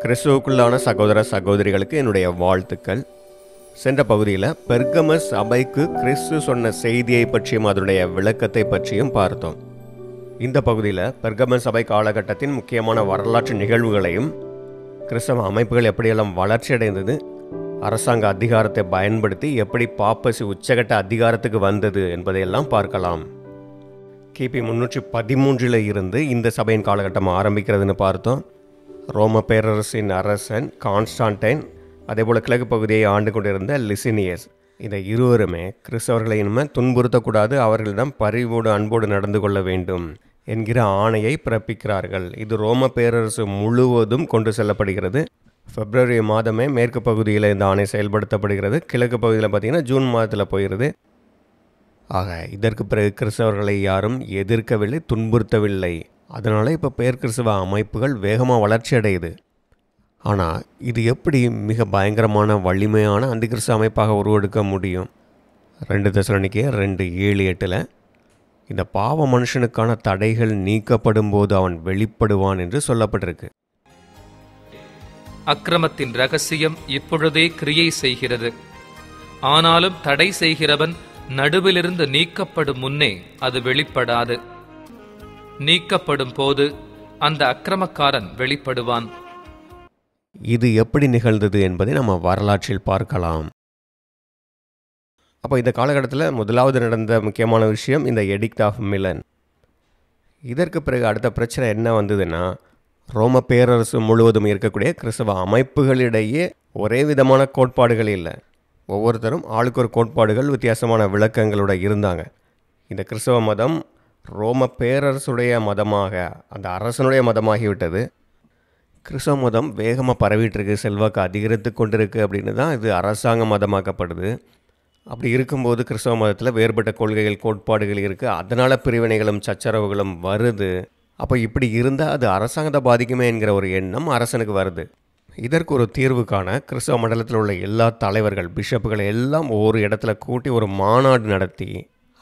கிறிஸ்துவுக்குள்ளான சகோதர சகோதரிகளுக்கு என்னுடைய வாழ்த்துக்கள். சென்ற பகுதியில் பெர்கமஸ் சபைக்கு கிறிஸ்து சொன்ன செய்தியை பற்றியும் அதனுடைய விளக்கத்தை பற்றியும் பார்த்தோம். இந்த பகுதியில் பெர்கமஸ் சபை காலகட்டத்தின் முக்கியமான வரலாற்று நிகழ்வுகளையும், கிறிஸ்தவ அமைப்புகள் எப்படியெல்லாம் வளர்ச்சி அடைந்தது, அரசாங்க அதிகாரத்தை பயன்படுத்தி எப்படி பாப்பசி உச்சகட்ட அதிகாரத்துக்கு வந்தது என்பதையெல்லாம் பார்க்கலாம். கிபி 313 இருந்து இந்த சபையின் காலகட்டம் ஆரம்பிக்கிறதுன்னு பார்த்தோம். ரோம பேரரசின் அரசன் கான்ஸ்டான்டைன், அதேபோல் கிழக்கு பகுதியை ஆண்டு கொண்டிருந்த லிசினியஸ், இந்த இருவருமே கிறிஸ்தவர்களை இனிமேல் துன்புறுத்தக்கூடாது, அவர்களிடம் பரிவோடு அன்போடு நடந்து கொள்ள வேண்டும் என்கிற ஆணையை பிறப்பிக்கிறார்கள். இது ரோம பேரரசு முழுவதும் கொண்டு செல்லப்படுகிறது. பிப்ரவரி மாதமே மேற்கு பகுதியில் இந்த ஆணை செயல்படுத்தப்படுகிறது. கிழக்கு பகுதியில் பார்த்திங்கன்னா ஜூன் மாதத்தில் போயிடுது. ஆக இதற்கு பிறகு கிறிஸ்தவர்களை யாரும் எதிர்க்கவில்லை, துன்புறுத்தவில்லை. அதனால் இப்போ பேர் கிறிஸ்தவ அமைப்புகள் வேகமாக வளர்ச்சி அடையுது. ஆனால் இது எப்படி மிக பயங்கரமான வலிமையான அந்தி கிறிஸ்தவ அமைப்பாக உருவெடுக்க முடியும்? 2 தெசலோனிக்கேயர் 2:7-8 இந்த பாவ மனுஷனுக்கான தடைகள் நீக்கப்படும் போது அவன் வெளிப்படுவான் என்று சொல்லப்பட்டிருக்கு. அக்கிரமத்தின் இரகசியம் இப்பொழுதே கிரியை செய்கிறது. ஆனாலும் தடை செய்கிறவன் நடுவிலிருந்து நீக்கப்படும் முன்னே அது வெளிப்படாது. நீக்கப்படும் போது அந்த அக்கிரமக்காரன் வெளிப்படுவான். இது எப்படி நிகழ்ந்தது என்பதை நம்ம வரலாற்றில் பார்க்கலாம். அப்போ இந்த காலகட்டத்தில் முதலாவது நடந்த முக்கியமான விஷயம் இந்த எடிக்ட் ஆஃப் மிலன். இதற்கு பிறகு அடுத்த பிரச்சனை என்ன வந்ததுன்னா, ரோம பேரரசு முழுவதும் இருக்கக்கூடிய கிறிஸ்தவ அமைப்புகளிடையே ஒரே விதமான கோட்பாடுகள் இல்லை. ஒவ்வொருத்தரும் ஆளுக்கு ஒரு கோட்பாடுகள், வித்தியாசமான விளக்கங்களோட இருந்தாங்க. இந்த கிறிஸ்தவ மதம் ரோம பேரரசுடைய மதமாக, அந்த அரசனுடைய மதமாகிவிட்டது. கிறிஸ்தவ மதம் வேகமாக பரவிட்டுருக்கு, செல்வாக்கு அதிகரித்து கொண்டிருக்கு அப்படின்னு தான் இது அரசாங்க மதமாக்கப்படுது. அப்படி இருக்கும்போது கிறிஸ்தவ மதத்தில் வேறுபட்ட கொள்கைகள், கோட்பாடுகள் இருக்குது. அதனால் பிரிவினைகளும் சச்சரவுகளும் வருது. அப்போ இப்படி இருந்தால் அது அரசாங்கத்தை பாதிக்குமே என்கிற ஒரு எண்ணம் அரசனுக்கு வருது. இதற்கு ஒரு தீர்வு காண கிறிஸ்தவ மண்டலத்தில் உள்ள எல்லா தலைவர்கள், பிஷப்புகளை எல்லாம் ஒரு இடத்துல கூட்டி ஒரு மாநாடு நடத்தி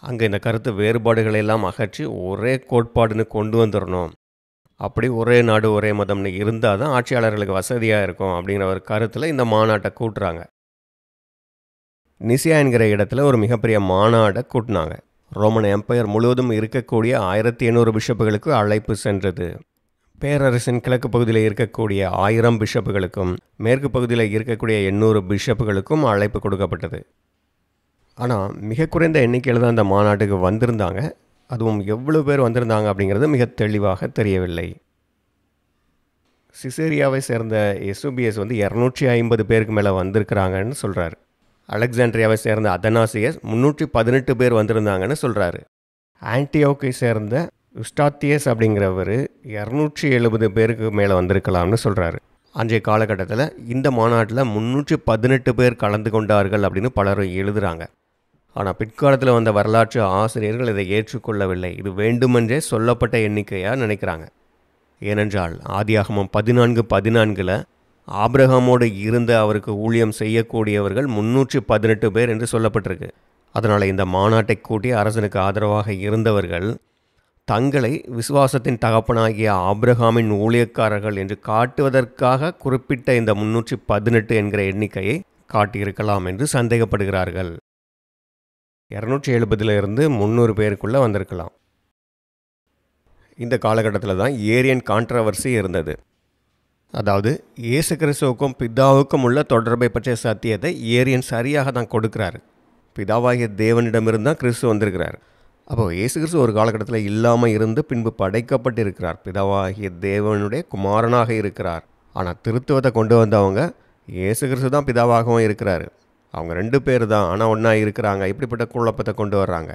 அங்கே இந்த கருத்து வேறுபாடுகளை எல்லாம் அகற்றி ஒரே கோட்பாடுன்னு கொண்டு வந்துடணும். அப்படி ஒரே நாடு ஒரே மதம்னு இருந்தால் தான் ஆட்சியாளர்களுக்கு வசதியாக இருக்கும் அப்படிங்கிற ஒரு கருத்தில் இந்த மாநாட்டை கூட்டுறாங்க. நிசியா என்கிற இடத்துல ஒரு மிகப்பெரிய மாநாடை கூட்டினாங்க. ரோமன் எம்பையர் முழுவதும் இருக்கக்கூடிய 1800 பிஷப்புகளுக்கு அழைப்பு சென்றது. பேரரசின் கிழக்கு பகுதியில் இருக்கக்கூடிய 1000 பிஷப்புகளுக்கும் மேற்கு பகுதியில் இருக்கக்கூடிய 800 பிஷப்புகளுக்கும் அழைப்பு கொடுக்கப்பட்டது. ஆனால் மிக குறைந்த எண்ணிக்கையில் தான் அந்த மாநாட்டுக்கு வந்திருந்தாங்க. அதுவும் எவ்வளோ பேர் வந்திருந்தாங்க அப்படிங்கிறது மிக தெளிவாக தெரியவில்லை. சிசேரியாவை சேர்ந்த எசுபியஸ் 250 பேருக்கு மேலே வந்திருக்கிறாங்கன்னு சொல்கிறாரு. அலெக்சாண்ட்ரியாவை சேர்ந்த அதனாசியஸ் 318 பேர் வந்திருந்தாங்கன்னு சொல்கிறாரு. ஆன்டியோக்கை சேர்ந்த யுஸ்டாத்தியஸ் அப்படிங்கிறவர் 270 பேருக்கு மேலே வந்திருக்கலாம்னு சொல்கிறாரு. அன்றைய காலகட்டத்தில் இந்த மாநாட்டில் 318 பேர் கலந்து கொண்டார்கள் அப்படின்னு பலரும் எழுதுகிறாங்க. ஆனால் பிற்காலத்தில் வந்த வரலாற்று ஆசிரியர்கள் இதை ஏற்றுக்கொள்ளவில்லை. இது வேண்டுமென்றே சொல்லப்பட்ட எண்ணிக்கையாக நினைக்கிறாங்க. ஏனென்றால் ஆதியாகமம் 14:14 ஆபிரகாமோடு இருந்த அவருக்கு ஊழியம் செய்யக்கூடியவர்கள் 318 பேர் என்று சொல்லப்பட்டிருக்கு. அதனால் இந்த மாநாட்டை கூட்டி அரசனுக்கு ஆதரவாக இருந்தவர்கள் தங்களை விசுவாசத்தின் தகப்பனாகிய ஆபிரகாமின் ஊழியக்காரர்கள் என்று காட்டுவதற்காக குறிப்பிட்ட இந்த 318 என்கிற எண்ணிக்கையை காட்டியிருக்கலாம் என்று சந்தேகப்படுகிறார்கள். 270 300 பேருக்குள்ளே வந்திருக்கலாம். இந்த காலகட்டத்தில் தான் ஏரியன் கான்ட்ரவர்சி இருந்தது. அதாவது இயேசு கிறிஸ்துவுக்கும் பிதாவுக்கும் உள்ள தொடர்பை பற்றிய சத்தியத்தை ஏரியன் சரியாக தான் கொடுக்குறாரு. பிதாவாகிய தேவனிடமிருந்து தான் கிறிஸ்து வந்திருக்கிறார். அப்போது இயேசு கிறிஸ்து ஒரு காலகட்டத்தில் இல்லாமல் இருந்து பின்பு படைக்கப்பட்டு இருக்கிறார். பிதாவாகிய தேவனுடைய குமாரனாக இருக்கிறார். ஆனால் திருத்துவத்தை கொண்டு வந்தவங்க இயேசு கிறிஸ்து தான் பிதாவாகவும் இருக்கிறாரு. அவங்க 2 பேர் தான், ஆனால் ஒன்றா இருக்கிறாங்க. இப்படிப்பட்ட குழப்பத்தை கொண்டு வர்றாங்க.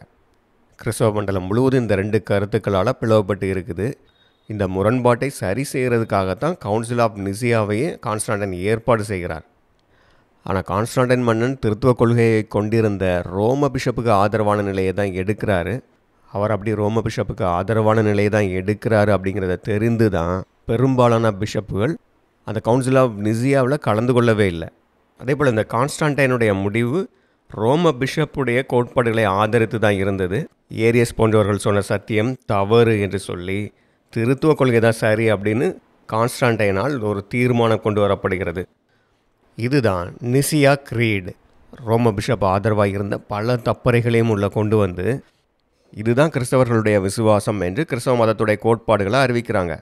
கிறிஸ்தவ மண்டலம் முழுவதும் இந்த 2 கருத்துக்களால் பிளவுபட்டு இருக்குது. இந்த முரண்பாட்டை சரி செய்கிறதுக்காகத்தான் கவுன்சில் ஆஃப் நிசியாவையே கான்ஸ்டான்டைன் ஏற்பாடு செய்கிறார். ஆனால் கான்ஸ்டான்டைன் மன்னன் திருத்துவ கொள்கையை கொண்டிருந்த ரோம பிஷப்புக்கு ஆதரவான நிலையை தான் எடுக்கிறாரு. அவர் அப்படி ரோம பிஷப்புக்கு ஆதரவான நிலையை தான் எடுக்கிறாரு அப்படிங்கிறத தெரிந்து தான் பெரும்பாலான பிஷப்புகள் அந்த கவுன்சில் ஆஃப் நிசியாவில் கலந்து கொள்ளவே இல்லை. அதே போல் இந்த கான்ஸ்டான்டைனுடைய முடிவு ரோம பிஷப்புடைய கோட்பாடுகளை ஆதரித்து தான் இருந்தது. ஏரியஸ் போன்றவர்கள் சொன்ன சத்தியம் தவறு என்று சொல்லி திருத்துவ கொள்கை தான் சரி அப்படின்னு கான்ஸ்டான்டைனால் ஒரு தீர்மானம் கொண்டு வரப்படுகிறது. இதுதான் நிசியா கிரீட். ரோம பிஷப் ஆதரவாக இருந்த பல தப்பறைகளையும் உள்ள கொண்டு வந்து இதுதான் கிறிஸ்தவர்களுடைய விசுவாசம் என்று கிறிஸ்தவ மதத்துடைய கோட்பாடுகளை அறிவிக்கிறாங்க.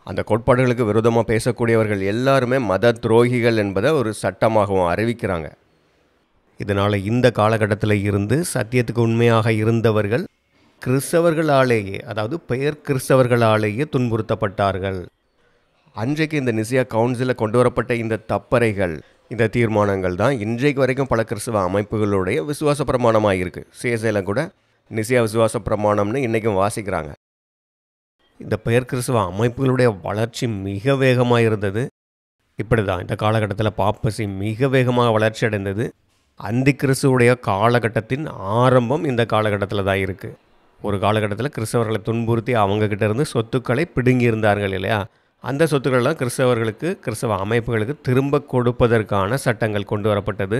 அந்த கோட்பாடுகளுக்கு விரோதமாக பேசக்கூடியவர்கள் எல்லாருமே மத துரோகிகள் என்பதை ஒரு சட்டமாகவும் அறிவிக்கிறாங்க. இதனால் இந்த காலகட்டத்தில் இருந்து சத்தியத்துக்கு உண்மையாக இருந்தவர்கள் கிறிஸ்தவர்களாலேயே, அதாவது பெயர் கிறிஸ்தவர்களாலேயே துன்புறுத்தப்பட்டார்கள். அன்றைக்கு இந்த நிசியா கவுன்சிலில் கொண்டு வரப்பட்ட இந்த தப்பறைகள், இந்த தீர்மானங்கள் தான் இன்றைக்கு வரைக்கும் பல கிறிஸ்தவ அமைப்புகளுடைய விசுவாச பிரமாணமாக இருக்குது. சிஎஸ்ஐயில் கூட நிசியா விசுவாச பிரமாணம்னு இன்றைக்கும் வாசிக்கிறாங்க. இந்த பெயர் கிறிஸ்தவ அமைப்புகளுடைய வளர்ச்சி மிக வேகமாக இருந்தது. இப்படி தான் இந்த காலகட்டத்தில் பாப்பசி மிக வேகமாக வளர்ச்சி அடைந்தது. அந்தி கிறிஸ்துவுடைய காலகட்டத்தின் ஆரம்பம் இந்த காலகட்டத்தில் தான் இருக்குது. ஒரு காலகட்டத்தில் கிறிஸ்தவர்களை துன்புறுத்தி அவங்கக்கிட்ட இருந்து சொத்துக்களை பிடுங்கி இருந்தார்கள் இல்லையா? அந்த சொத்துக்களெல்லாம் கிறிஸ்தவர்களுக்கு, கிறிஸ்தவ அமைப்புகளுக்கு திரும்ப கொடுப்பதற்கான சட்டங்கள் கொண்டு வரப்பட்டது.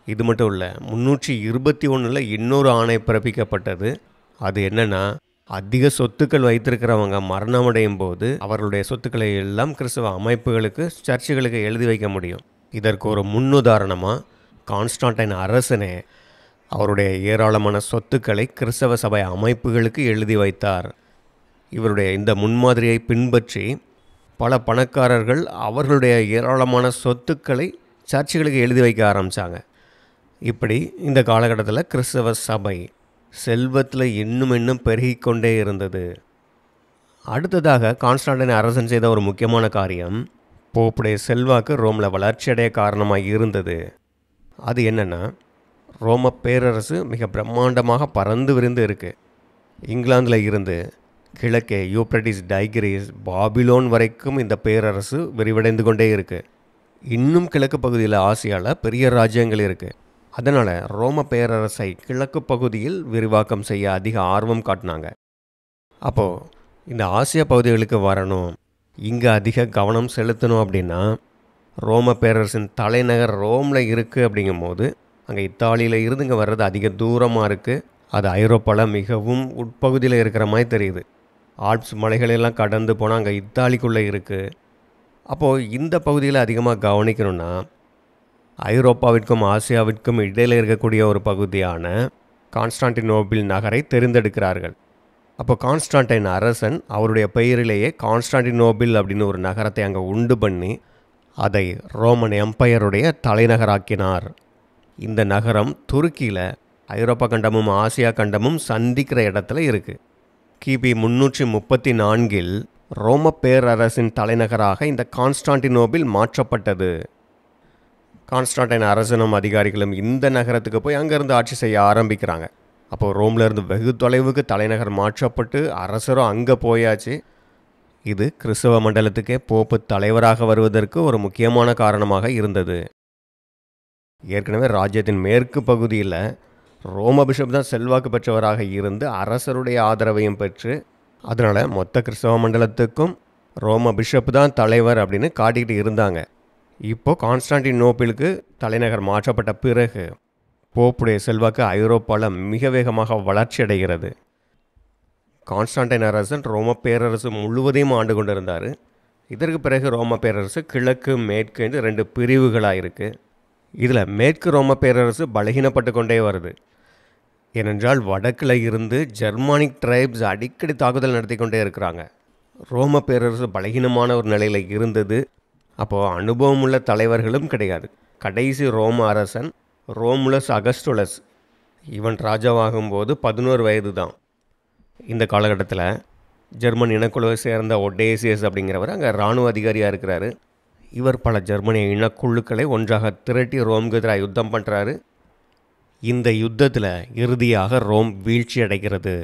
இது மட்டும் இல்லை, 321 இன்னொரு ஆணை பிறப்பிக்கப்பட்டது. அது என்னென்னா, அதிக சொத்துக்கள் வைத்திருக்கிறவங்க மரணமடையும் போது அவர்களுடைய சொத்துக்களை எல்லாம் கிறிஸ்தவ அமைப்புகளுக்கு, சர்ச்சுகளுக்கு எழுதி வைக்க முடியும். இதற்கு ஒரு முன்னுதாரணமாக கான்ஸ்டான்டைன் அரசனே அவருடைய ஏராளமான சொத்துக்களை கிறிஸ்தவ சபை அமைப்புகளுக்கு எழுதி வைத்தார். இவருடைய இந்த முன்மாதிரியை பின்பற்றி பல பணக்காரர்கள் அவர்களுடைய ஏராளமான சொத்துக்களை சர்ச்சுகளுக்கு எழுதி வைக்க ஆரம்பித்தாங்க. இப்படி இந்த காலகட்டத்தில் கிறிஸ்தவ சபை செல்வத்தில் இன்னும் பெருகிக்கொண்டே இருந்தது. அடுத்ததாக கான்ஸ்டான்டைன் அரசன் செய்த ஒரு முக்கியமான காரியம் போப்புடைய செல்வாக்கு ரோமில் வளர்ச்சியடைய காரணமாக இருந்தது. அது என்னென்னா, ரோம பேரரசு மிக பிரம்மாண்டமாக பறந்து விரிந்து இருக்குது. இங்கிலாந்தில் இருந்து கிழக்கே யூப்ரட்டிஸ், டைகிரிஸ், பாபிலோன் வரைக்கும் இந்த பேரரசு விரிவடைந்து கொண்டே இருக்குது. இன்னும் கிழக்கு பகுதியில் ஆசியாவில் பெரிய ராஜ்யங்கள் இருக்குது. அதனால் ரோம பேரரசை கிழக்கு பகுதியில் விரிவாக்கம் செய்ய அதிக ஆர்வம் காட்டினாங்க. அப்போது இந்த ஆசியா பகுதிகளுக்கு வரணும், இங்கே அதிக கவனம் செலுத்தணும் அப்படின்னா ரோம பேரரசின் தலைநகர் ரோமில் இருக்குது. அப்படிங்கும்போது அங்கே இத்தாலியில் இருந்து இங்கே வர்றது அதிக தூரமாக இருக்குது. அது ஐரோப்பாவில் மிகவும் உட்பகுதியில் இருக்கிற மாதிரி தெரியுது. ஆல்ப்ஸ் மலைகளெல்லாம் கடந்து போனால் அங்கே இத்தாலிக்குள்ளே இருக்குது. அப்போது இந்த பகுதியில் அதிகமாக கவனிக்கணும்னா ஐரோப்பாவிற்கும் ஆசியாவிற்கும் இடையில் இருக்கக்கூடிய ஒரு பகுதியான கான்ஸ்டான்டினோபிள் நகரை தெரிந்தெடுக்கிறார்கள். அப்போ கான்ஸ்டான்டைன் அரசன் அவருடைய பெயரிலேயே கான்ஸ்டான்டினோபிள் அப்படின்னு ஒரு நகரத்தை அங்கே உண்டு பண்ணி அதை ரோமன் எம்பையருடைய தலைநகராக்கினார். இந்த நகரம் துருக்கியில் ஐரோப்பா கண்டமும் ஆசியா கண்டமும் சந்திக்கிற இடத்துல இருக்குது. கிபி 334 ரோம பேரரசின் தலைநகராக இந்த கான்ஸ்டான்டினோபிள் மாற்றப்பட்டது. கான்ஸ்டான்டைன் அரசனும் அதிகாரிகளும் இந்த நகரத்துக்கு போய் அங்கேருந்து ஆட்சி செய்ய ஆரம்பிக்கிறாங்க. அப்போது ரோம்லேருந்து வெகு தொலைவுக்கு தலைநகர் மாற்றப்பட்டு அரசரும் அங்கே போயாச்சு. இது கிறிஸ்தவ மண்டலத்துக்கே போப்பு தலைவராக வருவதற்கு ஒரு முக்கியமான காரணமாக இருந்தது. ஏற்கனவே ராஜ்யத்தின் மேற்கு பகுதியில் ரோம பிஷப் தான் செல்வாக்கு பெற்றவராக இருந்து அரசருடைய ஆதரவையும் பெற்று, அதனால் மொத்த கிறிஸ்தவ மண்டலத்துக்கும் ரோம பிஷப் தான் தலைவர் அப்படின்னு காட்டிக்கிட்டு இருந்தாங்க. இப்போது கான்ஸ்டான்டினோப்பிளுக்கு தலைநகர் மாற்றப்பட்ட பிறகு போப்புடைய செல்வாக்கு ஐரோப்பாவில் மிக வேகமாக வளர்ச்சி அடைகிறது. கான்ஸ்டான்டைன் அரசன் ரோம பேரரசு முழுவதையும் ஆண்டு கொண்டிருந்தார். இதற்கு பிறகு ரோம பேரரசு கிழக்கு மேற்கு என்று 2 பிரிவுகளாக இருக்குது. இதில் மேற்கு ரோம பேரரசு பலகீனப்பட்டு கொண்டே வருது. ஏனென்றால் வடக்கில் இருந்து ஜெர்மானிக் ட்ரைப்ஸ் அடிக்கடி தாக்குதல் நடத்தி கொண்டே இருக்கிறாங்க. ரோம பேரரசு பலகீனமான ஒரு நிலையில் இருந்தது. அப்போது அனுபவம் உள்ள தலைவர்களும் கிடையாது. கடைசி ரோம அரசன் ரோமுலஸ் அகஸ்டுலஸ், இவன் ராஜாவாகும்போது 11 வயது தான். இந்த காலகட்டத்தில் ஜெர்மன் இனக்குழுவை சேர்ந்த ஒடேசியஸ் அப்படிங்கிறவர் அங்கே இராணுவ அதிகாரியாக இருக்கிறாரு. இவர் பல ஜெர்மனிய இனக்குழுக்களை ஒன்றாக திரட்டி ரோமுக்கு எதிராக யுத்தம் பண்ணுறாரு. இந்த யுத்தத்தில் இறுதியாக ரோம் வீழ்ச்சி அடைகிறது.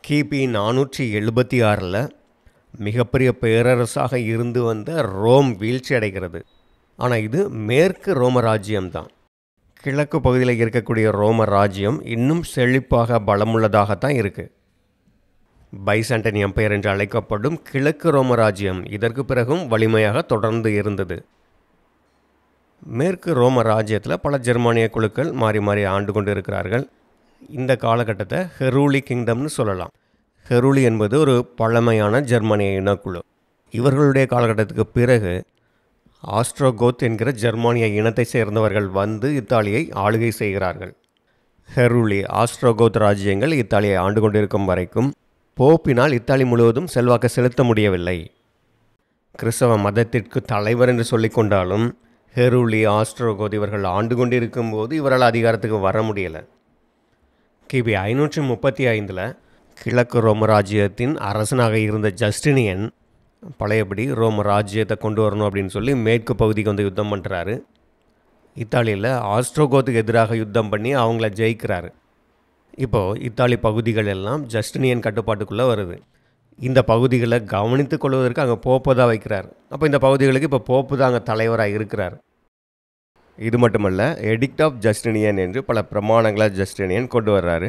கிபி 476 மிகப்பெரிய பேரரசாக இருந்து வந்த ரோம் வீழ்ச்சி அடைகிறது. ஆனால் இது மேற்கு ரோம ராஜ்யம்தான். கிழக்கு பகுதியில் இருக்கக்கூடிய ரோம ராஜ்யம் இன்னும் செழிப்பாக பலமுள்ளதாகத்தான் இருக்குது. பைசாண்டின் எம்பையர் என்று அழைக்கப்படும் கிழக்கு ரோம ராஜ்யம் இதற்கு பிறகும் வலிமையாக தொடர்ந்து இருந்தது. மேற்கு ரோம ராஜ்யத்தில் பல ஜெர்மானிய குழுக்கள் மாறி மாறி ஆண்டு கொண்டு இருக்கிறார்கள். இந்த காலகட்டத்தை ஹெரூலி கிங்டம்னு சொல்லலாம். ஹெரூலி என்பது ஒரு பழமையான ஜெர்மானிய இனக்குழு. இவர்களுடைய காலகட்டத்துக்கு பிறகு ஆஸ்ட்ரோகோத் என்கிற ஜெர்மானிய இனத்தை சேர்ந்தவர்கள் வந்து இத்தாலியை ஆளுகை செய்கிறார்கள். ஹெருலி, ஆஸ்ட்ரோகோத் ராஜ்யங்கள் இத்தாலியை ஆண்டு கொண்டிருக்கும் வரைக்கும் போப்பினால் இத்தாலி முழுவதும் செல்வாக்கு செலுத்த முடியவில்லை. கிறிஸ்தவ மதத்திற்கு தலைவர் என்று சொல்லிக் கொண்டாலும் ஹெருலி, ஆஸ்ட்ரோகோத் இவர்கள் ஆண்டு கொண்டிருக்கும் போது இவரால் அதிகாரத்துக்கு வர முடியலை. கிபி 535 கிழக்கு ரோம ராஜ்யத்தின் அரசனாக இருந்த ஜஸ்டினியன் பழையபடி ரோம ராஜ்யத்தை கொண்டு வரணும் அப்படின்னு சொல்லி மேற்கு பகுதிக்கு வந்து யுத்தம் பண்ணுறாரு. இத்தாலியில் ஆஸ்ட்ரோகோத்துக்கு எதிராக யுத்தம் பண்ணி அவங்கள ஜெயிக்கிறாரு. இப்போது இத்தாலி பகுதிகள் எல்லாம் ஜஸ்டினியன் கட்டுப்பாட்டுக்குள்ளே வருது. இந்த பகுதிகளை கவனித்து கொள்வதற்கு அங்கே போப்பு தான் வைக்கிறார். அப்போ இந்த பகுதிகளுக்கு இப்போ போப்பு தான் அங்கே தலைவராக இருக்கிறார். இது மட்டுமல்ல, எடிக்ட் ஆஃப் ஜஸ்டினியன் என்று பல பிரமாணங்களை ஜஸ்டினியன் கொண்டு வர்றாரு.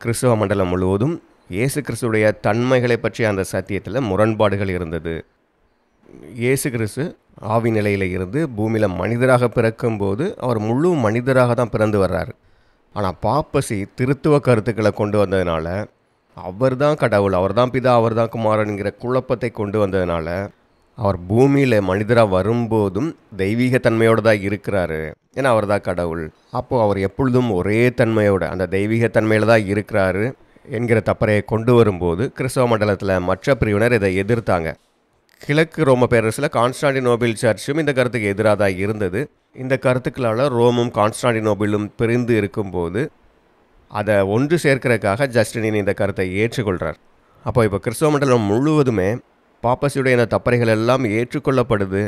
கிறிஸ்தவ மண்டலம் முழுவதும் இயேசு கிறிஸ்துடைய தன்மைகளை பற்றிய அந்த சத்தியத்தில் முரண்பாடுகள் இருந்தது. இயேசு கிறிஸ்து ஆவி நிலையில் இருந்து பூமியில் மனிதராக பிறக்கும்போது அவர் முழு மனிதராக தான் பிறந்து வர்றார். ஆனால் பாப்பசி திருத்துவ கருத்துக்களை கொண்டு வந்ததுனால அவர் தான் கடவுள், அவர் தான் பிதா, அவர் தான் குமாரன்கிற குழப்பத்தை கொண்டு வந்ததுனால அவர் பூமியில் மனிதராக வரும்போதும் தெய்வீக தன்மையோடு தான் இருக்கிறாரு. ஏன்னா அவர் தான் கடவுள். அப்போது அவர் எப்பொழுதும் ஒரே தன்மையோட அந்த தெய்வீக தன்மையில் தான் இருக்கிறாரு என்கிற தப்பறையை கொண்டு வரும்போது கிறிஸ்தவ மண்டலத்தில் மற்ற பிரிவினர் இதை எதிர்த்தாங்க. கிழக்கு ரோம பேரரசில் கான்ஸ்டாண்டினோபிள் சர்ச்சும் இந்த கருத்துக்கு எதிராக தான் இருந்தது. இந்த கருத்துக்களால் ரோமும் கான்ஸ்டாண்டினோபிளும் பிரிந்து இருக்கும்போது அதை ஒன்று சேர்க்கிறதுக்காக ஜஸ்டினியன் இந்த கருத்தை ஏற்றுக்கொள்கிறார். இப்போ கிறிஸ்தவ மண்டலம் முழுவதுமே பாப்பசியுடைய இந்த தப்பறைகள் எல்லாம் ஏற்றுக்கொள்ளப்படுது.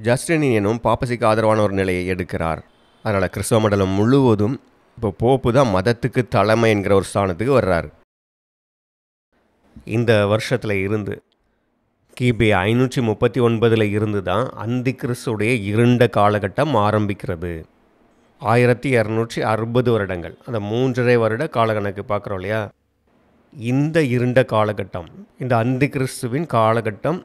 ஜஸ்டினியனும் பாப்பசிக்கு ஆதரவான ஒரு நிலையை எடுக்கிறார். அதனால் கிறிஸ்தவ மண்டலம் முழுவதும் இப்போ போப்பு தான் மதத்துக்கு தலைமை என்கிற ஒரு ஸ்தானத்துக்கு வர்றார். இந்த வருஷத்தில் இருந்து கிபி 539 இருந்து தான் அந்தி கிறிஸ்துடைய இருண்ட காலகட்டம் ஆரம்பிக்கிறது. 1260 வருடங்கள், அந்த 3.5 வருட காலக்கணக்கு பார்க்குறோம் இல்லையா? இந்த இருண்ட காலகட்டம், இந்த அந்தி கிறிஸ்துவின் காலகட்டம்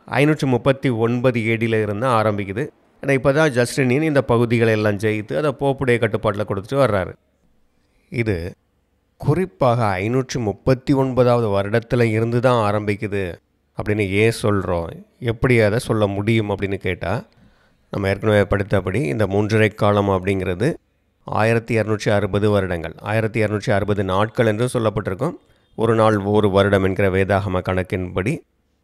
539 AD இருந்து ஆரம்பிக்குது. ஏன்னா இப்போ தான் ஜஸ்டினியன் இந்த பகுதிகளை எல்லாம் ஜெயித்து அதை போப்புடைய கட்டுப்பாட்டில் கொடுத்துட்டு வர்றாரு. இது குறிப்பாக 539வது வருடத்தில் இருந்து தான் ஆரம்பிக்குது அப்படின்னு ஏன் சொல்கிறோம், எப்படி அதை சொல்ல முடியும் அப்படின்னு கேட்டால், நம்ம ஏற்கனவே படித்தபடி இந்த 3.5 காலம் அப்படிங்கிறது 1260 வருடங்கள், 1260 நாட்கள் என்று சொல்லப்பட்டிருக்கும். ஒரு நாள் ஒரு வருடம் என்கிற வேதாகம கணக்கின்படி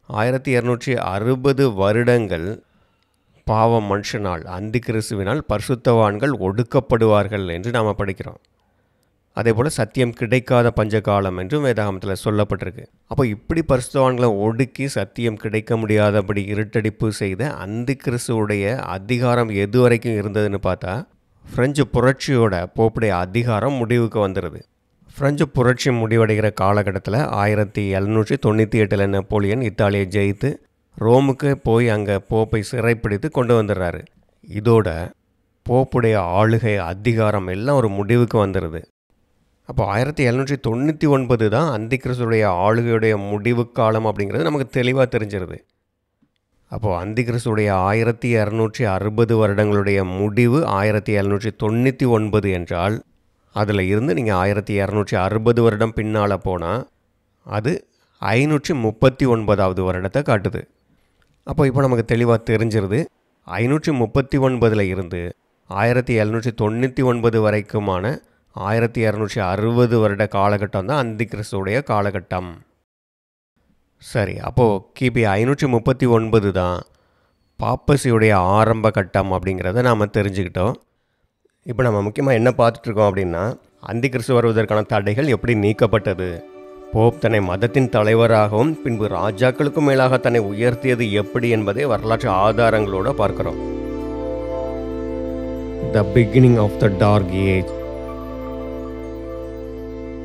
1260 வருடங்கள் பாவ மனுஷனால் அந்தி கிறிஸ்துவினால் பரிசுத்தவான்கள் ஒடுக்கப்படுவார்கள் என்று நாம் படிக்கிறோம். அதே போல் சத்தியம் கிடைக்காத பஞ்சகாலம் என்றும் வேதாகமத்தில் சொல்லப்பட்டிருக்கு. அப்போ இப்படி பரிசுத்தவான்களை ஒடுக்கி சத்தியம் கிடைக்க முடியாதபடி இருட்டடிப்பு செய்த அந்தி கிறிஸ்துவுடைய அதிகாரம் எது வரைக்கும் இருந்ததுன்னு பார்த்தா, பிரெஞ்சு புரட்சியோட போப்புடைய அதிகாரம் முடிவுக்கு வந்துடுது. பிரெஞ்சு புரட்சி முடிவடைகிற காலகட்டத்தில் 1798 நெப்போலியன் இத்தாலியை ஜெயித்து ரோமுக்கு போய் அங்கே போப்பை சிறைப்பிடித்து கொண்டு வந்துடுறாரு. இதோட போப்புடைய ஆளுகை அதிகாரம் எல்லாம் ஒரு முடிவுக்கு வந்துடுது. அப்போ 1799 தான் அந்தி கிறிஸ்துடைய ஆளுகையுடைய முடிவு காலம் அப்படிங்கிறது நமக்கு தெளிவாக தெரிஞ்சிருது. அப்போது அந்தி கிறிஸ்துடைய 1260 வருடங்களுடைய முடிவு 1799 என்றால், அதில் இருந்து நீங்கள் 1260 வருடம் பின்னால் போனால் அது 539வது வருடத்தை காட்டுது. அப்போ இப்போ நமக்கு தெளிவாக தெரிஞ்சிருது, 539 இருந்து 1799 வரைக்குமான 1260 வருட காலகட்டம் தான் அந்தி கிறிஸ்துடைய காலகட்டம். சரி, அப்போது கிபி 539 தான் பாப்பசியுடைய ஆரம்ப கட்டம் அப்படிங்கிறத நாம் தெரிஞ்சுக்கிட்டோம். இப்போ நம்ம முக்கியமாக என்ன பார்த்துட்ருக்கோம் அப்படின்னா, அந்தி கிறிஸ்து வருவதற்கான தடைகள் எப்படி நீக்கப்பட்டது, போப் தன்னை மதத்தின் தலைவராகவும் பின்பு ராஜாக்களுக்கும் மேலாக தன்னை உயர்த்தியது எப்படி என்பதை வரலாற்று ஆதாரங்களோடு பார்க்குறோம். The beginning of the dark age.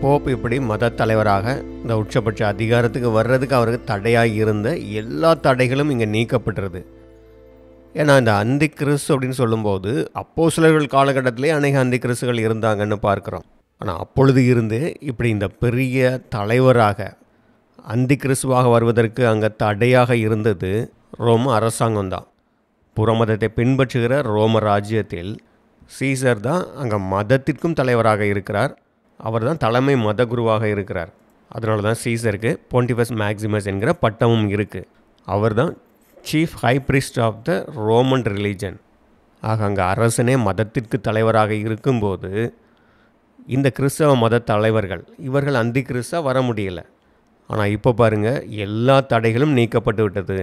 Pope இப்படி மத தலைவராக இந்த உச்சபட்ச அதிகாரத்துக்கு வர்றதுக்கு அவருக்கு தடையாக இருந்த எல்லா தடைகளும் இங்கே நீக்கப்பட்டுருது. ஏன்னா இந்த அந்தி கிறிஸ்து அப்படின்னு சொல்லும்போது அப்போஸ்தலர்கள் காலகட்டத்திலே அநேக அந்தி கிறிஸ்துகள் இருந்தாங்கன்னு பார்க்குறோம். ஆனால் அப்பொழுது இருந்து இப்படி இந்த பெரிய தலைவராக அந்தி கிறிஸ்துவாக வருவதற்கு அங்கே தடையாக இருந்தது ரோம அரசாங்கம் தான். புறமதத்தை பின்பற்றுகிற ரோம ராஜ்யத்தில் சீசர் தான் அங்கே மதத்திற்கும் தலைவராக இருக்கிறார். அவர் தான் தலைமை மத குருவாக இருக்கிறார். அதனால தான் சீசருக்கு பொண்டிபஸ் மேக்சிமஸ் என்கிற பட்டமும் இருக்குது. அவர் தான் chief high priest of the Roman religion. ஆக அங்கே அரசனே மதத்திற்கு தலைவராக இருக்கும்போது இந்த கிறிஸ்தவ மத தலைவர்கள் இவர்கள் அந்தி கிறிஸ்தா வர முடியல. ஆனால் இப்போ பாருங்கள், எல்லா தடைகளும் நீக்கப்பட்டு விட்டது.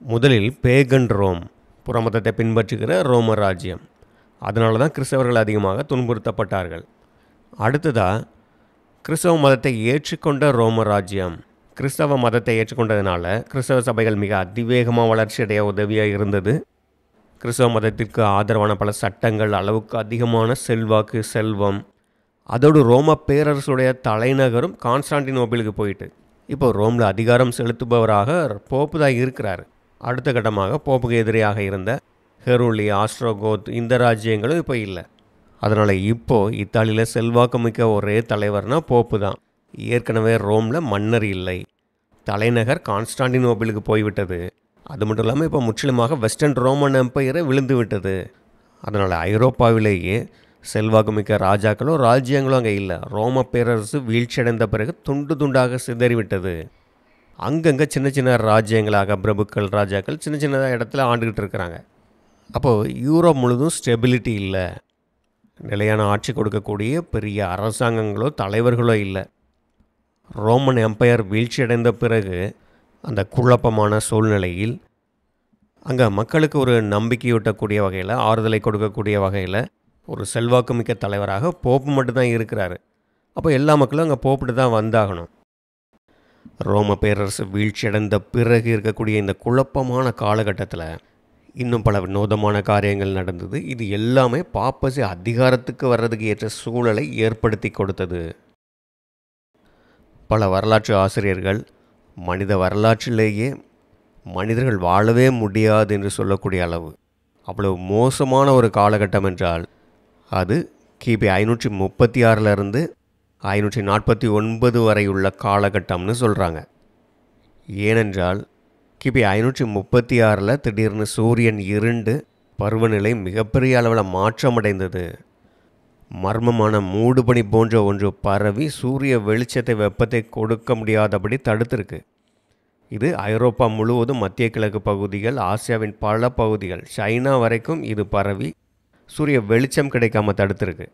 முதலில் பேகன் ரோம், புறமதத்தை பின்பற்றுகிற ரோம ராஜ்யம், அதனால தான் கிறிஸ்தவர்கள் அதிகமாக துன்புறுத்தப்பட்டார்கள். அடுத்ததாக கிறிஸ்தவ மதத்தை ஏற்றுக்கொண்ட ரோம ராஜ்யம். கிறிஸ்தவ மதத்தை ஏற்றுக்கொண்டதுனால கிறிஸ்தவ சபைகள் மிக அதிவேகமாக வளர்ச்சியடைய உதவியாக இருந்தது. கிறிஸ்தவ மதத்திற்கு ஆதரவான பல சட்டங்கள், அளவுக்கு அதிகமான செல்வாக்கு, செல்வம், அதோடு ரோம பேரரசுடைய தலைநகரும் கான்ஸ்டாண்டினோபிளுக்கு போயிட்டு இப்போ ரோமில் அதிகாரம் செலுத்துபவராக போப்பு தான் இருக்கிறார். அடுத்த கட்டமாக போப்புக்கு எதிரியாக இருந்த ஹெருலி, ஆஸ்ட்ரோகோத் இந்த ராஜ்யங்களும் இப்போ இல்லை. அதனால் இப்போது இத்தாலியில் செல்வாக்குமிக்க ஒரே தலைவர்னால் போப்பு தான். ஏற்கனவே ரோமில் மன்னர் இல்லை, தலைநகர் கான்ஸ்டாண்டினோபிளுக்கு போய்விட்டது. அது மட்டும் இல்லாமல் இப்போ முற்றிலுமாக வெஸ்டர்ன் ரோமன் எம்பையரை விழுந்து விட்டது. அதனால் ஐரோப்பாவிலேயே செல்வாக்குமிக்க ராஜாக்களோ ராஜ்யங்களோ அங்கே இல்லை. ரோம பேரரசு வீழ்ச்சியடைந்த பிறகு துண்டு துண்டாக சிதறிவிட்டது. அங்கங்கே சின்ன சின்ன ராஜ்யங்களாக பிரபுக்கள், ராஜாக்கள் சின்ன சின்ன இடத்துல ஆண்டுக்கிட்டு இருக்கிறாங்க. அப்போது யூரோப் முழுதும் ஸ்டெபிலிட்டி இல்லை, நிலையான ஆட்சி கொடுக்கக்கூடிய பெரிய அரசாங்கங்களோ தலைவர்களோ இல்லை. ரோமன் எம்பையர் வீழ்ச்சியடைந்த பிறகு அந்த குழப்பமான சூழ்நிலையில் அங்கே மக்களுக்கு ஒரு நம்பிக்கையூட்டக்கூடிய வகையில், ஆறுதலை கொடுக்கக்கூடிய வகையில் ஒரு செல்வாக்குமிக்க தலைவராக போப்பு மட்டும்தான் இருக்கிறாரு. அப்போ எல்லா மக்களும் அங்கே போப்புட்டு தான் வந்தாகணும். ரோம பேரரசு வீழ்ச்சியடைந்த பிறகு இருக்கக்கூடிய இந்த குழப்பமான காலகட்டத்தில் இன்னும் பல வினோதமான காரியங்கள் நடந்தது. இது எல்லாமே பாப்பசி அதிகாரத்துக்கு வர்றதுக்கு ஏற்ற சூழலை ஏற்படுத்தி கொடுத்தது. பல வரலாற்று ஆசிரியர்கள் மனித வரலாற்றிலேயே மனிதர்கள் வாழவே முடியாது என்று சொல்லக்கூடிய அளவு அவ்வளவு மோசமான ஒரு காலகட்டம் என்றால் அது கிபி 536 549 வரை உள்ள காலகட்டம்னு சொல்கிறாங்க. ஏனென்றால் கிபி 536 திடீர்னு சூரியன் இருண்டு பருவநிலை மிகப்பெரிய அளவில் மாற்றமடைந்தது. மர்மமான மூடுபனி போன்ற ஒன்று பரவி சூரிய வெளிச்சத்தை, வெப்பத்தை கொடுக்க முடியாதபடி தடுத்திருக்கு. இது ஐரோப்பா முழுவதும், மத்திய கிழக்கு பகுதிகள், ஆசியாவின் பல பகுதிகள், சைனா வரைக்கும் இது பரவி சூரிய வெளிச்சம் கிடைக்காம தடுத்திருக்கு.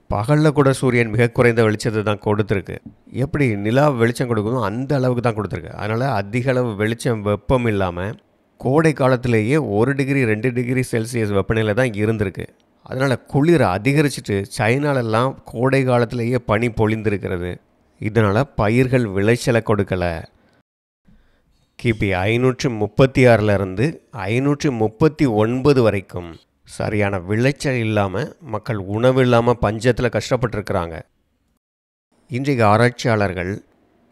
பகலில் கூட சூரியன் மிக குறைந்த வெளிச்சத்தை தான் கொடுத்துருக்கு. எப்படி நிலா வெளிச்சம் கொடுக்கணும் அந்த அளவுக்கு தான் கொடுத்துருக்கு. அதனால் அதிக அளவு வெளிச்சம், வெப்பம் இல்லாமல் கோடை காலத்திலேயே 1 டிகிரி 2 டிகிரி செல்சியஸ் வெப்பநிலை தான் இருந்திருக்கு. அதனால் குளிர் அதிகரிச்சுட்டு சைனாலெல்லாம் கோடை காலத்திலேயே பனி பொழிந்திருக்கிறது. இதனால் பயிர்கள் விளைச்சலை கொடுக்கலை. கிபி 536 539 வரைக்கும் சரியான விளைச்சல் இல்லாமல் மக்கள் உணவு இல்லாமல் பஞ்சத்தில் கஷ்டப்பட்டுருக்கிறாங்க. இன்றைக்கு ஆராய்ச்சியாளர்கள்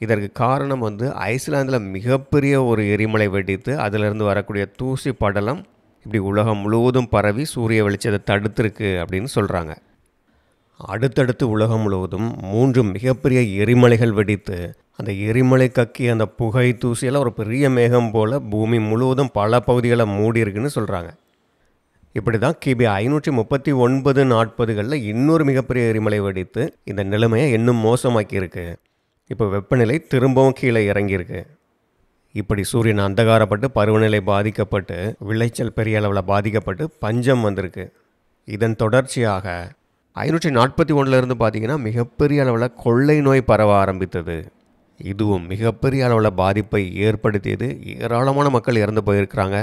இதற்கு காரணம் ஐஸ்லாந்தில் மிகப்பெரிய ஒரு எரிமலை வெடித்து அதிலிருந்து வரக்கூடிய தூசி படலம் இப்படி உலகம் முழுவதும் பரவி சூரிய வெளிச்சத்தை தடுத்திருக்கு அப்படின்னு சொல்கிறாங்க. அடுத்தடுத்து உலகம் முழுவதும் 3 மிகப்பெரிய எரிமலைகள் வெடித்து அந்த எரிமலை கக்கி அந்த புகை தூசியெல்லாம் ஒரு பெரிய மேகம் போல் பூமி முழுவதும் பல பகுதிகளை மூடி இருக்குன்னு சொல்கிறாங்க. இப்படி தான் கிபி 539 40களில் இன்னொரு மிகப்பெரிய எரிமலை வெடித்து இந்த நிலைமையை இன்னும் மோசமாக்கியிருக்கு. இப்போ வெப்பநிலை திரும்பவும் கீழே இறங்கியிருக்கு. இப்படி சூரியன் அந்தகாரப்பட்டு பருவநிலை பாதிக்கப்பட்டு விளைச்சல் பெரிய அளவில் பாதிக்கப்பட்டு பஞ்சம் வந்திருக்கு. இதன் தொடர்ச்சியாக 541 பார்த்திங்கன்னா மிகப்பெரிய அளவில் கொள்ளை நோய் பரவ ஆரம்பித்தது. இதுவும் மிகப்பெரிய அளவில் பாதிப்பை ஏற்படுத்தியது. ஏராளமான மக்கள் இறந்து போயிருக்கிறாங்க.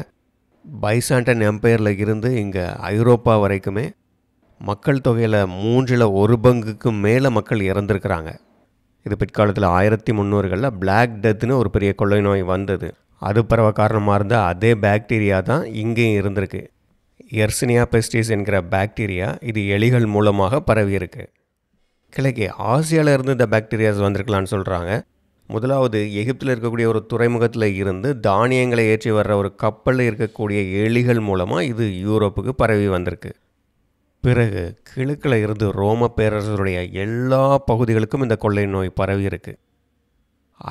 பைசாண்டன் எம்பையரில் இருந்து இங்கே ஐரோப்பா வரைக்குமே மக்கள் தொகையில் 1/3 மேலே மக்கள் இறந்துருக்கிறாங்க. இது பிற்காலத்தில் 1300களில் பிளாக் டெத்துன்னு ஒரு பெரிய கொள்ளை நோய் வந்தது. அது பரவ காரணமாக இருந்த அதே பாக்டீரியா தான் இங்கேயும் இருந்திருக்கு. எர்சினியா பெஸ்டிஸ் என்கிற பாக்டீரியா இது எலிகள் மூலமாக பரவியிருக்கு. கிழக்கே ஆசியாவில் இருந்து இந்த பாக்டீரியாஸ் வந்திருக்கலான்னு சொல்கிறாங்க. முதலாவது எகிப்தில் இருக்கக்கூடிய ஒரு துறைமுகத்தில் இருந்து தானியங்களை ஏற்றி வர்ற ஒரு கப்பலில் இருக்கக்கூடிய எலிகள் மூலமாக இது யூரோப்புக்கு பரவி வந்திருக்கு. பிறகு கிழக்கில் இருந்து ரோம பேரரசுடைய எல்லா பகுதிகளுக்கும் இந்த கொள்ளை நோய் பரவி இருக்கு.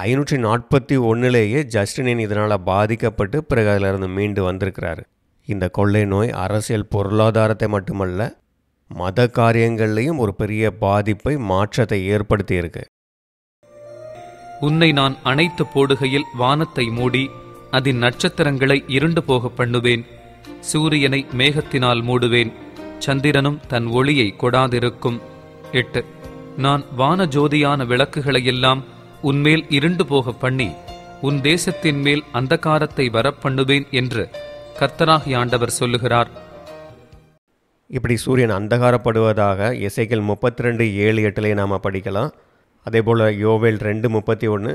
541 ஜஸ்டினியன் இதனால் பாதிக்கப்பட்டு பிறகு அதிலிருந்து மீண்டு வந்திருக்கிறாரு. இந்த கொள்ளை நோய் அரசியல் பொருளாதாரத்தை மட்டுமல்ல, மத காரியங்கள்லேயும் ஒரு பெரிய பாதிப்பை, மாற்றத்தை ஏற்படுத்தியிருக்கு. உன்னை நான் அணைத்து போடுகையில் வானத்தை மூடி அதன் நட்சத்திரங்களை இருண்டு போக பண்ணுவேன். சூரியனை மேகத்தினால் மூடுவேன், சந்திரனும் தன் ஒளியை கொடாதிருக்கும். 8. நான் வானஜோதியான விளக்குகளையெல்லாம் உன்மேல் இருண்டு போக பண்ணி உன் தேசத்தின் மேல் அந்தகாரத்தை வரப்பண்ணுவேன் என்று கர்த்தராகிய ஆண்டவர் சொல்லுகிறார். இப்படி சூரியன் அந்தகாரப்படுவதாக எசேக்கியேல் 32:7-8 நாம் படிக்கலாம். அதே போல் யோவேல் 2:31,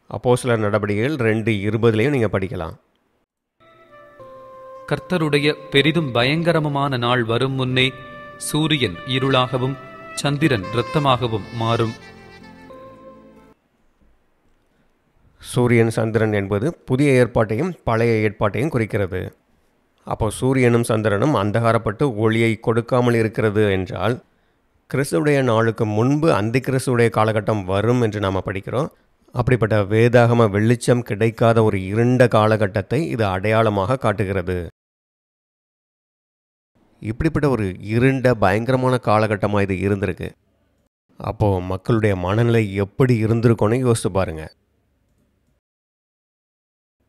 அப்போஸ்தலர் நடபடிகள் 2:20 நீங்கள் படிக்கலாம். கர்த்தருடைய பெரிதும் பயங்கரமுமான நாள் வரும் முன்னே சூரியன் இருளாகவும் சந்திரன் இரத்தமாகவும் மாறும். சூரியன் சந்திரன் என்பது புதிய ஏற்பாட்டையும் பழைய ஏற்பாட்டையும் குறிக்கிறது. அப்போ சூரியனும் சந்திரனும் அந்தகாரப்பட்டு ஒளியை கொடுக்காமல் இருக்கிறது என்றால் கிறிஸ்துடைய நாளுக்கு முன்பு அந்தி கிறிஸ்துடைய காலகட்டம் வரும் என்று நாம் படிக்கிறோம். அப்படிப்பட்ட வேதாகம வெளிச்சம் கிடைக்காத ஒரு இருண்ட காலகட்டத்தை இது அடையாளமாக காட்டுகிறது. இப்படிப்பட்ட ஒரு இருண்ட பயங்கரமான காலகட்டமாக இது இருந்திருக்கு. அப்போது மக்களுடைய மனநிலை எப்படி இருந்திருக்கும்னு யோசித்து பாருங்க.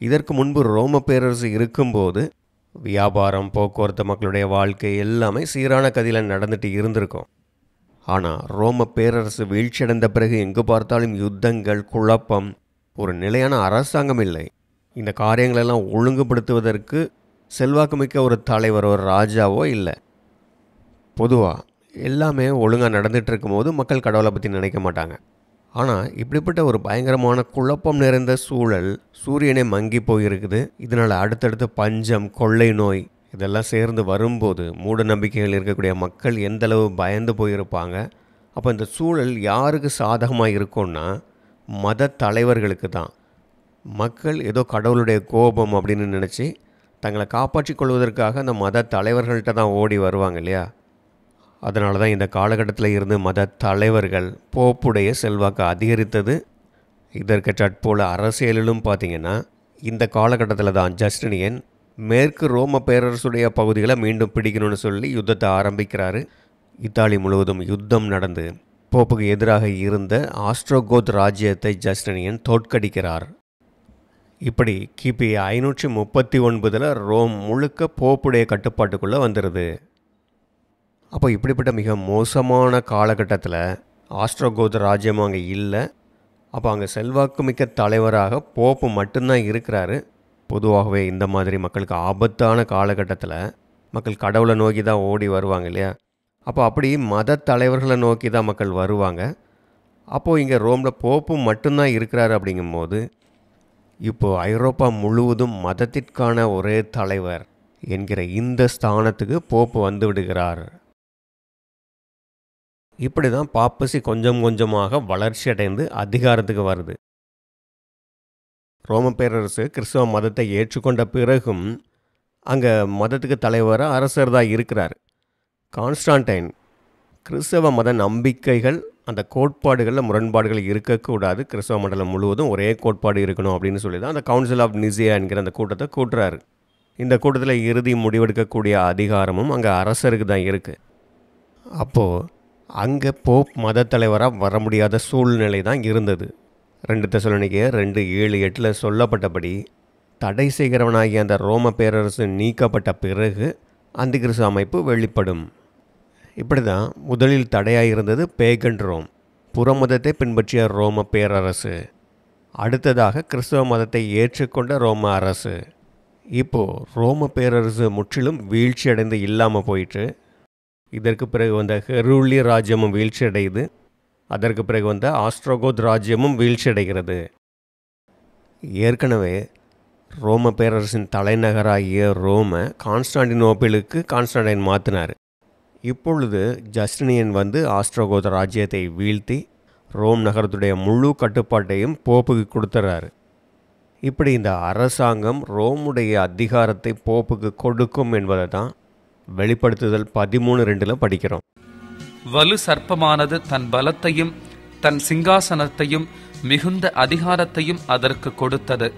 இதற்கு முன்பு ரோம பேரரசு இருக்கும்போது வியாபாரம், போக்குவரத்து, மக்களுடைய வாழ்க்கை எல்லாமே சீரான கதியில் நடந்துட்டு இருந்திருக்கும். ஆனால் ரோம பேரரசு வீழ்ச்சியடைந்த பிறகு எங்கு பார்த்தாலும் யுத்தங்கள், குழப்பம், ஒரு நிலையான அரசாங்கம் இல்லை. இந்த காரியங்களெல்லாம் ஒழுங்குபடுத்துவதற்கு செல்வாக்குமிக்க ஒரு தலைவர், ஒரு ராஜாவோ இல்லை. பொதுவாக எல்லாமே ஒழுங்காக நடந்துகிட்டு இருக்கும்போது மக்கள் கடவுளை பற்றி நினைக்க மாட்டாங்க. ஆனால் இப்படிப்பட்ட ஒரு பயங்கரமான குழப்பம் நிறைந்த சூழல் சூரியனே மங்கி போயிருக்குது. இதனால் அடுத்தடுத்து பஞ்சம், கொள்ளை நோய் இதெல்லாம் சேர்ந்து வரும்போது மூட நம்பிக்கைகள் இருக்கக்கூடிய மக்கள் எந்தளவு பயந்து போயிருப்பாங்க. அப்போ இந்த சூழல் யாருக்கு சாதகமாக இருக்கும்னா மத தலைவர்களுக்கு தான். மக்கள் ஏதோ கடவுளுடைய கோபம் அப்படின்னு நினச்சி தங்களை காப்பாற்றிக் கொள்வதற்காக அந்த மத தலைவர்கள்ட்ட தான் ஓடி வருவாங்க இல்லையா? அதனால தான் இந்த காலகட்டத்தில் இருந்து மத தலைவர்கள் போப்புடைய செல்வாக்கு அதிகரித்தது. இதற்கு தற்போல அரசியலிலும் பார்த்திங்கன்னா இந்த காலகட்டத்தில் தான் ஜஸ்டினியன் மேற்கு ரோம பேரரசுடைய பகுதிகளை மீண்டும் பிடிக்கணும்னு சொல்லி யுத்தத்தை ஆரம்பிக்கிறாரு. இத்தாலி முழுவதும் யுத்தம் நடந்து போப்புக்கு எதிராக இருந்த ஆஸ்ட்ரோகோத் ராஜ்யத்தை ஜஸ்டினியன் தோற்கடிக்கிறார். இப்படி கிபி 539 ரோம் முழுக்க போப்புடைய கட்டுப்பாட்டுக்குள்ளே வந்துடுது. அப்போ இப்படிப்பட்ட மிக மோசமான காலகட்டத்தில் ஆஸ்ட்ரோகோத் ராஜ்யம் அங்கே இல்லை. அப்போ அங்கே செல்வாக்குமிக்க தலைவராக போப்பு மட்டும்தான் இருக்கிறாரு. பொதுவாகவே இந்த மாதிரி மக்களுக்கு ஆபத்தான காலகட்டத்தில் மக்கள் கடவுளை நோக்கி தான் ஓடி வருவாங்க இல்லையா? அப்போ அப்படி மத தலைவர்களை நோக்கி தான் மக்கள் வருவாங்க. அப்போது இங்கே ரோமில் போப்பு மட்டும்தான் இருக்கிறாரு. அப்படிங்கும்போது இப்போது ஐரோப்பா முழுவதும் மதத்திற்கான ஒரே தலைவர் என்கிற இந்த ஸ்தானத்துக்கு போப்பு வந்து விடுகிறார். இப்படி தான் பாப்பசி கொஞ்சம் கொஞ்சமாக வளர்ச்சி அடைந்து அதிகாரத்துக்கு வருது. ரோம பேரரசு கிறிஸ்தவ மதத்தை ஏற்றுக்கொண்ட பிறகும் அங்கே மதத்துக்கு தலைவராக அரசர் தான் இருக்கிறார். கான்ஸ்டான்டைன் கிறிஸ்தவ மத நம்பிக்கைகள், அந்த கோட்பாடுகளில் முரண்பாடுகள் இருக்கக்கூடாது, கிறிஸ்தவ மண்டலம் முழுவதும் ஒரே கோட்பாடு இருக்கணும் அப்படின்னு சொல்லி தான் அந்த கவுன்சில் ஆஃப் நிசியா என்கிற அந்த கூட்டத்தை கூட்டுறாரு. இந்த கூட்டத்தில் இறுதி முடிவெடுக்கக்கூடிய அதிகாரமும் அங்கே அரசருக்கு தான் இருக்குது. அப்போது அங்கே போப் மத தலைவராக வர முடியாத சூழ்நிலை தான் இருந்தது. 2 தெசலோனிக்கேயர் 2:7-8 சொல்லப்பட்டபடி தடை செய்கிறவனாகிய அந்த ரோம பேரரசு நீக்கப்பட்ட பிறகு அந்தி கிறிஸ்து அமைப்பு வெளிப்படும். இப்படி தான் முதலில் தடையாக இருந்தது பேகன் ரோம், புறமதத்தை பின்பற்றிய ரோம பேரரசு. அடுத்ததாக கிறிஸ்தவ மதத்தை ஏற்றுக்கொண்ட ரோம அரசு. இப்போது ரோம பேரரசு முற்றிலும் வீழ்ச்சியடைந்து இல்லாமல் போயிட்டு இதற்கு பிறகு வந்த ஹெருலி ராஜ்யமும் வீழ்ச்சி அடையுது. அதற்கு பிறகு வந்த ஆஸ்ட்ரோகோத் ராஜ்யமும் வீழ்ச்சி அடைகிறது. ஏற்கனவே ரோம பேரரசின் தலைநகராகிய ரோமை கான்ஸ்டாண்டினோப்பிளுக்கு கான்ஸ்டாண்டைன் மாற்றினார். இப்பொழுது ஜஸ்டினியன் வந்து ஆஸ்ட்ரோகோத் ராஜ்யத்தை வீழ்த்தி ரோம் நகரத்துடைய முழு கட்டுப்பாட்டையும் போப்புக்கு கொடுத்துறாரு. இப்படி இந்த அரசாங்கம் ரோமுடைய அதிகாரத்தை போப்புக்கு கொடுக்கும் என்பதை தான் வெளிப்படுத்துதல் 13:2 படிக்கிறோம். வலு சர்ப்பமானது தன் பலத்தையும் தன் சிங்காசனத்தையும் மிகுந்த அதிகாரத்தையும் அதற்கு கொடுத்தது.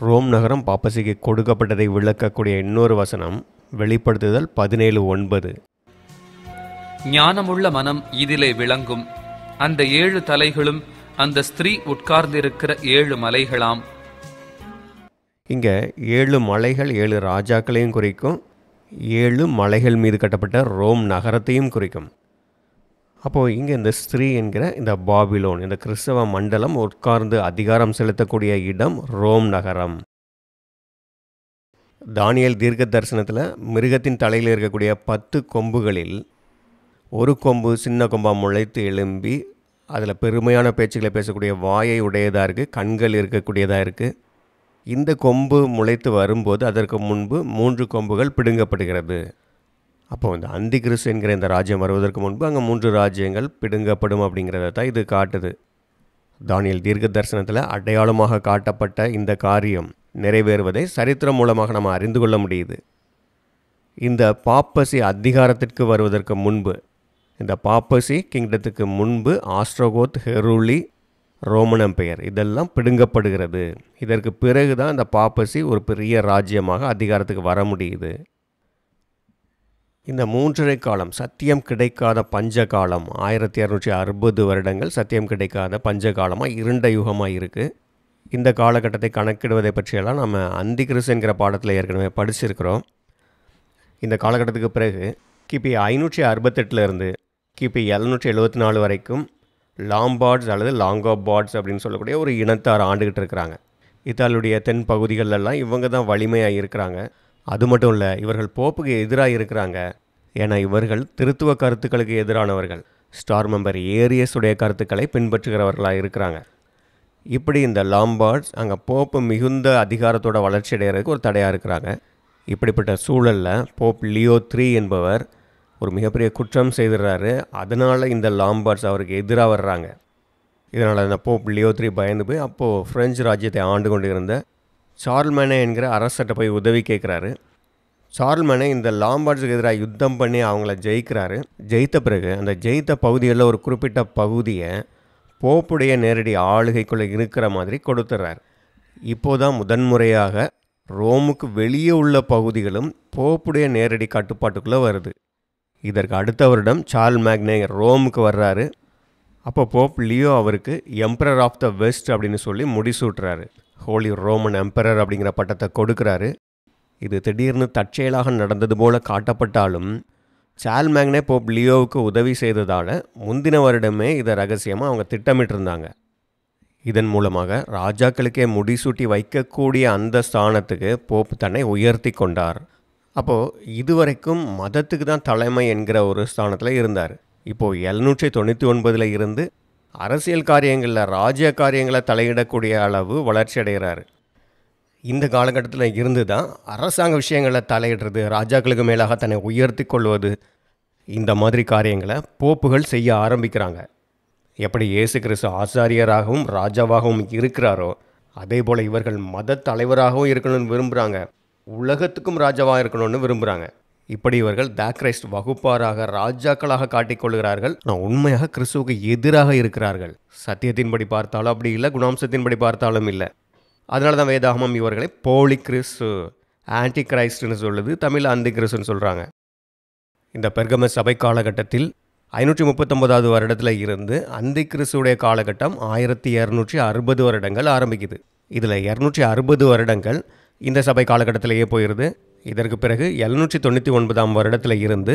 ரோம் நகரம் பாப்பசிக்கு கொடுக்கப்பட்டதை விளக்கக்கூடிய இன்னொரு வசனம் வெளிப்படுத்துதல் 17:9. ஞானமுள்ள மனம் இதிலே விளங்கும். அந்த 7 தலைகளும் அந்த ஸ்திரீ உட்கார்ந்திருக்கிற 7 மலைகளாம். இங்கே 7 மலைகள் 7 ராஜாக்களையும் குறிக்கும், 7 மலைகள் மீது கட்டப்பட்ட ரோம் நகரத்தையும் குறிக்கும். அப்போது இங்கே இந்த ஸ்திரீ என்கிற இந்த பாபிலோன், இந்த கிறிஸ்தவ மண்டலம் உட்கார்ந்து அதிகாரம் செலுத்தக்கூடிய இடம் ரோம் நகரம். தானியேல் தீர்க்க தரிசனத்தில் மிருகத்தின் தலையில் இருக்கக்கூடிய 10 கொம்புகளில் ஒரு கொம்பு சின்ன கொம்பாக முளைத்து எழும்பி அதில் பெருமையான பேச்சுக்களை பேசக்கூடிய வாயை உடையதாக இருக்குது, கண்கள் இருக்கக்கூடியதாக இருக்குது. இந்த கொம்பு முளைத்து வரும்போது அதற்கு முன்பு 3 கொம்புகள் பிடுங்கப்படுகிறது. அப்போது இந்த அந்தி கிறிஸ்து என்கிற இந்த ராஜ்யம் வருவதற்கு முன்பு அங்கே 3 ராஜ்யங்கள் பிடுங்கப்படும் அப்படிங்கிறத தான் இது காட்டுது. தானியேல் தீர்க்க தரிசனத்தில் அடையாளமாக காட்டப்பட்ட இந்த காரியம் நிறைவேறுவதை சரித்திரம் மூலமாக நம்ம அறிந்து கொள்ள முடியுது. இந்த பாப்பசி அதிகாரத்திற்கு வருவதற்கு முன்பு, இந்த பாப்பசி கிங்டத்துக்கு முன்பு ஆஸ்ட்ரோகோத், ஹெருலி, ரோமன் எம்பையர் இதெல்லாம் பிடுங்கப்படுகிறது. இதற்கு பிறகு தான் இந்த பாப்பசி ஒரு பெரிய ராஜ்யமாக அதிகாரத்துக்கு வர முடியுது. இந்த 3.5 காலம் சத்தியம் கிடைக்காத பஞ்ச காலம், 1660 வருடங்கள் சத்தியம் கிடைக்காத பஞ்ச காலமாக இருண்ட யுகமாக இருக்குது. இந்த காலகட்டத்தை கணக்கிடுவதை பற்றியெல்லாம் நம்ம அந்தி கிறிஸ்து என்கிற பாடத்தில் ஏற்கனவே படிச்சிருக்கிறோம். இந்த காலகட்டத்துக்கு பிறகு கிபி 568 கிபி 774 வரைக்கும் லாம்பார்ட்ஸ் அல்லது லாங்கோபார்ட்ஸ் அப்படின்னு சொல்லக்கூடிய ஒரு இனத்தார் ஆண்டுகிட்டு இருக்கிறாங்க. இத்தாலியுடைய தென் பகுதிகளெல்லாம் இவங்க தான் வலிமையாக இருக்கிறாங்க. அது மட்டும் இல்லை, இவர்கள் போப்புக்கு எதிராக இருக்கிறாங்க. ஏன்னா இவர்கள் திருத்துவ கருத்துக்களுக்கு எதிரானவர்கள், ஸ்டார் மெம்பர் ஏரியஸுடைய கருத்துக்களை பின்பற்றுகிறவர்களாக இருக்கிறாங்க. இப்படி இந்த லாம்பார்ட்ஸ் அங்கே போப்பு மிகுந்த அதிகாரத்தோட வளர்ச்சி அடைகிறதுக்கு ஒரு தடையாக இருக்கிறாங்க. இப்படிப்பட்ட சூழலில் போப் லியோ 3 என்பவர் ஒரு மிகப்பெரிய குற்றம் செய்துடுறாரு. அதனால் இந்த லாம்பார்ட்ஸ் அவருக்கு எதிராக வர்றாங்க. இதனால் இந்த போப் லியோ 3 பயந்து போய் அப்போது பிரெஞ்சு ராஜ்யத்தை ஆண்டு கொண்டு இருந்த சார்ல்மேனே என்கிற அரசர்கிட்ட போய் உதவி கேட்குறாரு. சார்ல்மேனே இந்த லாம்பார்ட்ஸுக்கு எதிராக யுத்தம் பண்ணி அவங்கள ஜெயிக்கிறாரு. ஜெயித்த பிறகு அந்த ஜெயித்த பகுதிகளில் ஒரு குறிப்பிட்ட பகுதியை போப்புடைய நேரடி ஆளுகைக்குள்ளே இருக்கிற மாதிரி கொடுத்துட்றாரு. இப்போதான் முதன்முறையாக ரோமுக்கு வெளியே உள்ள பகுதிகளும் போப்புடைய நேரடி கட்டுப்பாட்டுக்குள்ளே வருது. இதற்கு அடுத்த வருடம் சார்ல் மேக்னே ரோமுக்கு வர்றாரு. அப்போ போப் லியோ அவருக்கு எம்பரர் ஆஃப் த வெஸ்ட் அப்படின்னு சொல்லி முடிசூட்டுறாரு. ஹோலி ரோமன் எம்பரர் அப்படிங்கிற பட்டத்தை கொடுக்குறாரு. இது திடீர்னு தற்செயலாக நடந்தது போல காட்டப்பட்டாலும் சார்ல் மேக்னே போப் லியோவுக்கு உதவி செய்ததால் முந்தின வருடமே இதை ரகசியமாக அவங்க திட்டமிட்டிருந்தாங்க. இதன் மூலமாக ராஜாக்களுக்கே முடிசூட்டி வைக்கக்கூடிய அந்த ஸ்தானத்துக்கு போப் தன்னை உயர்த்தி கொண்டார். அப்போது இதுவரைக்கும் மதத்துக்கு தான் தலைமை என்கிற ஒரு ஸ்தானத்தில் இருந்தார். இப்போது 799 இருந்து அரசியல் காரியங்களில் ராஜ்ய காரியங்களை தலையிடக்கூடிய அளவு வளர்ச்சி அடைகிறார். இந்த காலகட்டத்தில் இருந்து தான் அரசாங்க விஷயங்களில் தலையிடுறது, ராஜாக்களுக்கு மேலாக தன்னை உயர்த்தி கொள்வது, இந்த மாதிரி காரியங்களை போப்புகள் செய்ய ஆரம்பிக்கிறாங்க. எப்படி இயேசு கிறிஸ்து ஆசாரியராகவும் ராஜாவாகவும் இருக்கிறாரோ அதே போல் இவர்கள் மத தலைவராகவும் இருக்கணும்னு விரும்புகிறாங்க, உலகத்துக்கும் ராஜாவாக இருக்கணும்னு விரும்புகிறாங்க. இப்படி இவர்கள் கிறிஸ்ட் வகுப்பாராக ராஜாக்களாக காட்டிக்கொள்கிறார்கள். ஆனால் உண்மையாக கிறிஸ்துவுக்கு எதிராக இருக்கிறார்கள். சத்தியத்தின்படி பார்த்தாலும் அப்படி இல்லை, குணாம்சத்தின்படி பார்த்தாலும் இல்லை. அதனால தான் வேதாகமம் இவர்களை போலி கிறிஸ்து, ஆன்டி கிரைஸ்ட்னு சொல்லுது, தமிழ் அந்தி கிறிஸ்துன்னு சொல்கிறாங்க. இந்த பெர்கம சபை காலகட்டத்தில் 539வது வருடத்தில் இருந்து அந்தி கிறிஸ்துடைய காலகட்டம் 1260 வருடங்கள் ஆரம்பிக்குது. இதில் 260 வருடங்கள் இந்த சபை காலகட்டத்திலேயே போயிடுது. இதற்கு பிறகு 799ஆம் வருடத்தில் இருந்து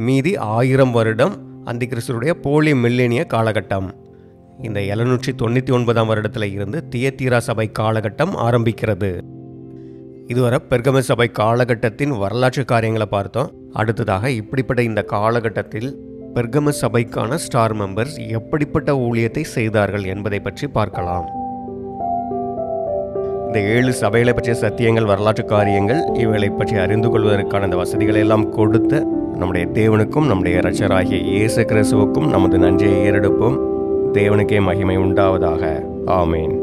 மீதி 1000 வருடம் அந்தி கிறிஸ்துடைய போலி மில்லேனிய காலகட்டம். இந்த 799ஆம் வருடத்தில் இருந்து தியத்தீரா சபை காலகட்டம் ஆரம்பிக்கிறது. இதுவரை பெர்கம சபை காலகட்டத்தின் வரலாற்று காரியங்களை பார்த்தோம். அடுத்ததாக இப்படிப்பட்ட இந்த காலகட்டத்தில் பெர்கம சபைக்கான ஸ்டார் மெம்பர்ஸ் எப்படிப்பட்ட ஊழியத்தை செய்தார்கள் என்பதை பற்றி பார்க்கலாம். இந்த 7 சபைகளை பற்றிய சத்தியங்கள், வரலாற்று காரியங்கள் இவைகளை பற்றி அறிந்து கொள்வதற்கான இந்த வசதிகளை எல்லாம் கொடுத்த நம்முடைய தேவனுக்கும் நம்முடைய இரட்சகராகிய இயேசு கிறிஸ்துவுக்கும் நமது நன்றியை ஏறெடுப்போம். தேவனுக்கே மகிமை உண்டாவதாக. ஆமேன்.